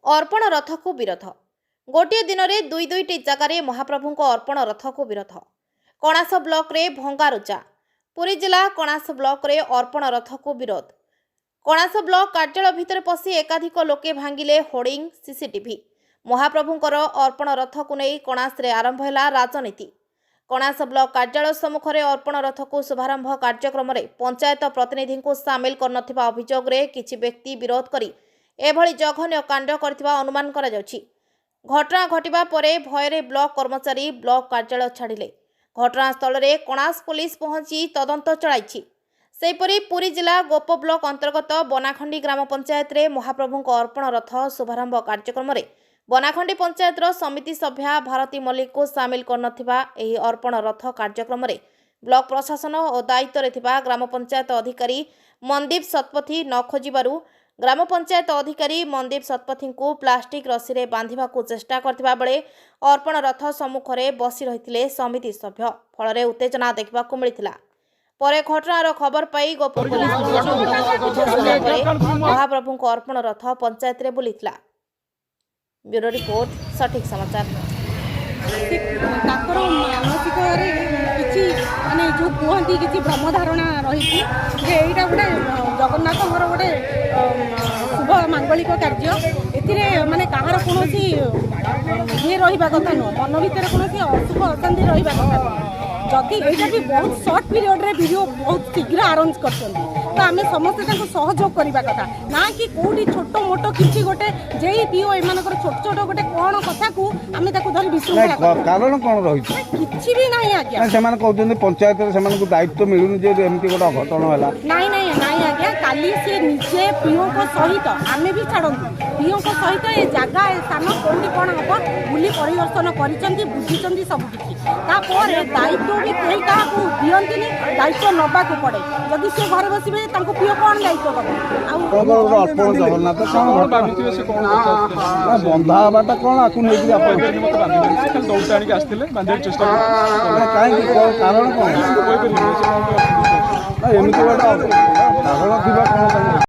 अर्पण रथ को विरोध। गोटे दिन में दुईटी जगार महाप्रभु अर्पण रथ को विरोध। कणास ब्लॉक रे भंगारुजा। पुरी जिला कणास ब्लॉक रे अर्पण रथ को विरोध। कणास ब्लॉक कार्यालय भितर पशि एकाधिक लोके भांगिले होर्डिंग सीसीटीवी। महाप्रभुंकर अर्पण रथ को नहीं कणास रे आरंभ है राजनीति। कणास ब्लॉक कार्यालय सम्मुख में अर्पण रथ को शुभारंभ कार्यक्रम में पंचायत प्रतिनिधि को सामिल कर अभियोग रे किछि व्यक्ति विरोध करी एभली जघन्य कांड करथिबा अनुमान करा जाउछि। घटना घटिबा परे भयरे ब्लॉक कर्मचारी ब्लॉक कार्यालय छाड़िले। घटनास्थल में कणास पुलिस पहुंची तदंत चलाइछि। सेहीपरि पुरी जिला गोप ब्लॉक अंतर्गत बनाखंडी ग्राम पंचायत रे महाप्रभु अर्पण रथ शुभारंभ कार्यक्रम में बनाखंडी पंचायत समिति सभ्या भारती मल्लिक को सामिल करनथिबा एही अर्पण रथ कार्यक्रम में ब्लॉक प्रशासन और दायित्व रे थिबा ग्राम पंचायत अधिकारी मनदीप शतपथी न खोजिबारु ग्राम पंचायत अधिकारी मनदीप शतपथी को प्लास्टिक रस्सी रे बांधिबा को चेष्टा करथिबा बेले अर्पण रथ सम्मुख रे बसी रहिथिले समिति सभ्य। फल उत्तेजना देखा मिलता। परे घटनार खबर पाई गोप पुलिस महाप्रभु अर्पण रथ पंचायत रे बुलिथिला। ब्यूरो रिपोर्ट सठिक समाचार। मानसिक माने जो कहती किसी भ्रम धारणा रही गोटे जगन्नाथ गोटे शुभ मांगलिक कार्य ए माने कहार कौन ये रहा कथा नुह मन भर कौन अशुभ अशांति रहा कथा जदि यहाँ भी बहुत सर्ट पीरियड रे वीडियो बहुत शीघ्र अरेंज कर आम समस्ते सहयोग करवा कथा ना कि कौटी छोट मोट किसी गोटे जे पीओ एम छोट छोट गोटे कौन कथा को आम धरी विश्वास कारण कौन रही किसी भी ना आज्ञा कहते पंचायत दायित्व मिलूनी जे एमती गोटे अघटन है नाई नाई नाई आज्ञा काली सी निजे पीओ को सहित आम भी छाड़ू पीओ को सहित ये जगह ए स्थान कौटी कौन हम बुली परिदर्शन कर बुझी सबकि दायित्व भी कहीं क्या दिखती दायित्व नवाक पड़े जदि सी घर बसवे पीओ कौन दायित्व जगन्नाथ बंधा हवाटा कौन आपको कारण कौन एमती कारण